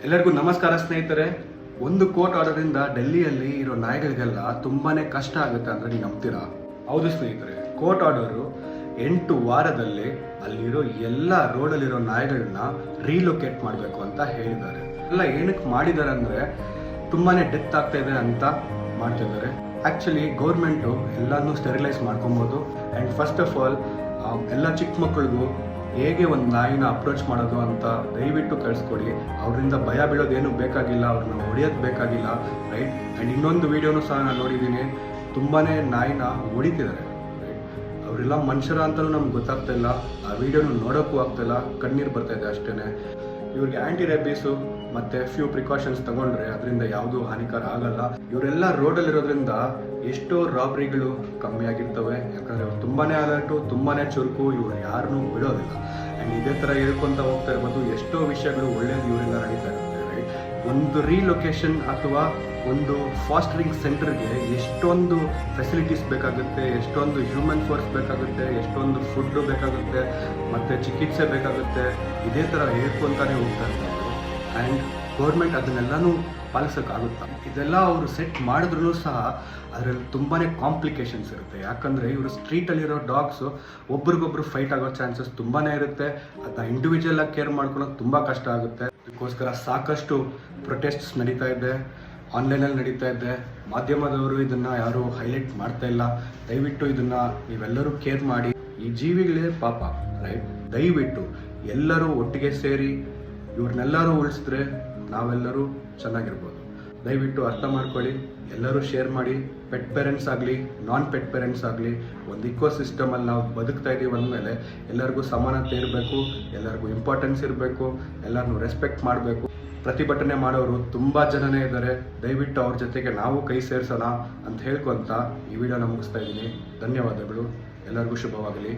ಎಲ್ಲರಿಗೂ ನಮಸ್ಕಾರ ಸ್ನೇಹಿತರೆ. ಒಂದು ಕೋರ್ಟ್ ಆರ್ಡರಿಂದ ಡೆಲ್ಲಿಯಲ್ಲಿ ಇರೋ ನಾಯಿಗಳಿಗೆಲ್ಲ ತುಂಬಾನೇ ಕಷ್ಟ ಆಗುತ್ತೆ ಅಂದ್ರೆ ನೀವು ನಂಬ್ತೀರಾ? ಹೌದು ಸ್ನೇಹಿತರೆ, ಕೋರ್ಟ್ ಆರ್ಡರು 8 ವಾರದಲ್ಲಿ ಅಲ್ಲಿರೋ ಎಲ್ಲ ರೋಡಲ್ಲಿರೋ ನಾಯಿಗಳನ್ನ ರೀಲೊಕೇಟ್ ಮಾಡಬೇಕು ಅಂತ ಹೇಳಿದ್ದಾರೆ. ಎಲ್ಲ ಏನಕ್ಕೆ ಮಾಡಿದ್ದಾರೆ ಅಂದ್ರೆ ತುಂಬಾನೇ ಡೆತ್ ಆಗ್ತಾ ಇದೆ ಅಂತ ಮಾಡ್ತಿದ್ದಾರೆ. ಆಕ್ಚುಲಿ ಗೌರ್ಮೆಂಟು ಎಲ್ಲಾನು ಸ್ಟೆರಿಲೈಸ್ ಮಾಡ್ಕೊಬೋದು. ಆ್ಯಂಡ್ ಫಸ್ಟ್ ಆಫ್ ಆಲ್ ಎಲ್ಲ ಚಿಕ್ಕ ಮಕ್ಕಳಿಗೂ ಹೇಗೆ ಒಂದು ನಾಯಿನ ಅಪ್ರೋಚ್ ಮಾಡೋದು ಅಂತ ದಯವಿಟ್ಟು ಕಳಿಸ್ಕೊಡಿ. ಅವರಿಂದ ಭಯ ಬೀಳೋದೇನು ಬೇಕಾಗಿಲ್ಲ, ಅವ್ರನ್ನ ಹೊಡೆಯೋದು ಬೇಕಾಗಿಲ್ಲ, ರೈಟ್? ಆ್ಯಂಡ್ ಇನ್ನೊಂದು ವೀಡಿಯೋನು ಸಹ ನಾನು ನೋಡಿದ್ದೀನಿ, ತುಂಬಾ ನಾಯಿನ ಹೊಡಿತಿದ್ದಾರೆ, ರೈಟ್? ಅವರೆಲ್ಲ ಮನುಷ್ಯರ ಅಂತಲೂ ನಮ್ಗೆ ಗೊತ್ತಾಗ್ತಾ ಇಲ್ಲ. ಆ ವಿಡಿಯೋನು ನೋಡೋಕ್ಕೂ ಆಗ್ತಾಯಿಲ್ಲ, ಕಣ್ಣೀರು ಬರ್ತಾಯಿದೆ ಅಷ್ಟೇ. ಇವ್ರಿಗೆ ಆ್ಯಂಟಿ ರೇಬೀಸು ಮತ್ತು ಫ್ಯೂ ಪ್ರಿಕಾಷನ್ಸ್ ತಗೊಂಡ್ರೆ ಅದರಿಂದ ಯಾವುದೂ ಹಾನಿಕರ ಆಗಲ್ಲ. ಇವರೆಲ್ಲ ರೋಡಲ್ಲಿರೋದ್ರಿಂದ ಎಷ್ಟೋ ರಾಬ್ರಿಗಳು ಕಮ್ಮಿ ಆಗಿರ್ತವೆ. ಯಾಕಂದರೆ ಅವ್ರು ತುಂಬಾ ಅಲರ್ಟು, ತುಂಬಾ ಚುರುಕು, ಇವ್ರು ಯಾರನ್ನೂ ಬಿಡೋದಿಲ್ಲ. ಆ್ಯಂಡ್ ಇದೇ ಥರ ಹೇಳ್ಕೊತ ಹೋಗ್ತಾ ಇರ್ಬೋದು. ಎಷ್ಟೋ ವಿಷಯಗಳು ಒಳ್ಳೇದು ಇವರಿಂದ ನಡೀತಾ ಇರುತ್ತೆ, ರೈಟ್? ಒಂದು ರೀಲೊಕೇಶನ್ ಅಥವಾ ಒಂದು ಫಾಸ್ಟರಿಂಗ್ ಸೆಂಟರ್ಗೆ ಎಷ್ಟೊಂದು ಫೆಸಿಲಿಟೀಸ್ ಬೇಕಾಗುತ್ತೆ, ಎಷ್ಟೊಂದು ಹ್ಯೂಮನ್ ಫೋರ್ಸ್ ಬೇಕಾಗುತ್ತೆ, ಎಷ್ಟೊಂದು ಫುಡ್ಡು ಬೇಕಾಗುತ್ತೆ, ಮತ್ತು ಚಿಕಿತ್ಸೆ ಬೇಕಾಗುತ್ತೆ. ಇದೇ ಥರ ಹೇಳ್ಕೊತಾನೆ ಹೋಗ್ತಾ ಇರ್ತಾರೆ. ಆ್ಯಂಡ್ ಗೌರ್ಮೆಂಟ್ ಅದನ್ನೆಲ್ಲನೂ ಪಾಲಿಸೋಕ್ಕಾಗುತ್ತಾ? ಇದೆಲ್ಲ ಅವರು ಸೆಟ್ ಮಾಡಿದ್ರೂ ಸಹ ಅದರಲ್ಲಿ ತುಂಬಾ ಕಾಂಪ್ಲಿಕೇಶನ್ಸ್ ಇರುತ್ತೆ. ಯಾಕಂದರೆ ಇವರು ಸ್ಟ್ರೀಟಲ್ಲಿರೋ ಡಾಗ್ಸು ಒಬ್ರಿಗೊಬ್ರು ಫೈಟ್ ಆಗೋ ಚಾನ್ಸಸ್ ತುಂಬಾ ಇರುತ್ತೆ. ಅದನ್ನ ಇಂಡಿವಿಜುವಲಾಗಿ ಕೇರ್ ಮಾಡ್ಕೊಳ್ಳೋದು ತುಂಬ ಕಷ್ಟ ಆಗುತ್ತೆ. ಅದಕ್ಕೋಸ್ಕರ ಸಾಕಷ್ಟು ಪ್ರೊಟೆಸ್ಟ್ಸ್ ನಡೀತಾ ಇದೆ, ಆನ್ಲೈನಲ್ಲಿ ನಡೀತಾ ಇದೆ. ಮಾಧ್ಯಮದವರು ಇದನ್ನು ಯಾರೂ ಹೈಲೈಟ್ ಮಾಡ್ತಾ ಇಲ್ಲ. ದಯವಿಟ್ಟು ಇದನ್ನು ನೀವೆಲ್ಲರೂ ಕೇರ್ ಮಾಡಿ. ಈ ಜೀವಿಗಳೇ ಪಾಪ, ರೈಟ್? ದಯವಿಟ್ಟು ಎಲ್ಲರೂ ಒಟ್ಟಿಗೆ ಸೇರಿ ಇವ್ರನ್ನೆಲ್ಲರೂ ಉಳಿಸಿದ್ರೆ ನಾವೆಲ್ಲರೂ ಚೆನ್ನಾಗಿರ್ಬೋದು. ದಯವಿಟ್ಟು ಅರ್ಥ ಮಾಡ್ಕೊಳ್ಳಿ, ಎಲ್ಲರೂ ಶೇರ್ ಮಾಡಿ. ಪೆಟ್ ಪೇರೆಂಟ್ಸ್ ಆಗಲಿ, ನಾನ್ ಪೆಟ್ ಪೇರೆಂಟ್ಸ್ ಆಗಲಿ, ಒಂದು ಇಕೋ ಸಿಸ್ಟಮಲ್ಲಿ ನಾವು ಬದುಕ್ತಾ ಇದ್ದೀವಿ ಅಂದಮೇಲೆ ಎಲ್ಲರಿಗೂ ಸಮಾನತೆ ಇರಬೇಕು, ಎಲ್ಲರಿಗೂ ಇಂಪಾರ್ಟೆನ್ಸ್ ಇರಬೇಕು, ಎಲ್ಲರನ್ನೂ ರೆಸ್ಪೆಕ್ಟ್ ಮಾಡಬೇಕು. ಪ್ರತಿಭಟನೆ ಮಾಡೋರು ತುಂಬ ಜನನೇ ಇದ್ದಾರೆ. ದಯವಿಟ್ಟು ಅವ್ರ ಜೊತೆಗೆ ನಾವು ಕೈ ಸೇರಿಸೋಣ ಅಂತ ಹೇಳ್ಕೊತ ಈ ವಿಡಿಯೋನ ಮುಗಿಸ್ತಾ ಇದ್ದೀನಿ. ಧನ್ಯವಾದಗಳು. ಎಲ್ಲರಿಗೂ ಶುಭವಾಗಲಿ.